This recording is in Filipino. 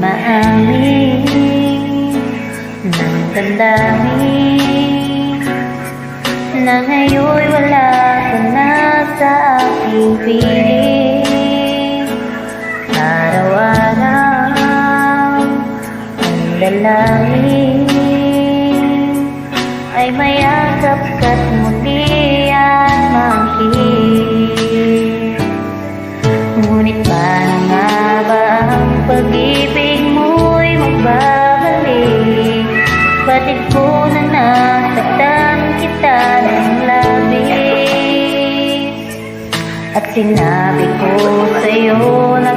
maamin ng damdamin na ngayon'y wala ka na sa aking piling. Araw-araw ang dalangin ay mayakap ka't muli at makit. Ngunit paano nga ba ang pag-ibig mo'y magbabalik? Batid ko na nasaktan kita ng labis, at sinabi ko sa'yo na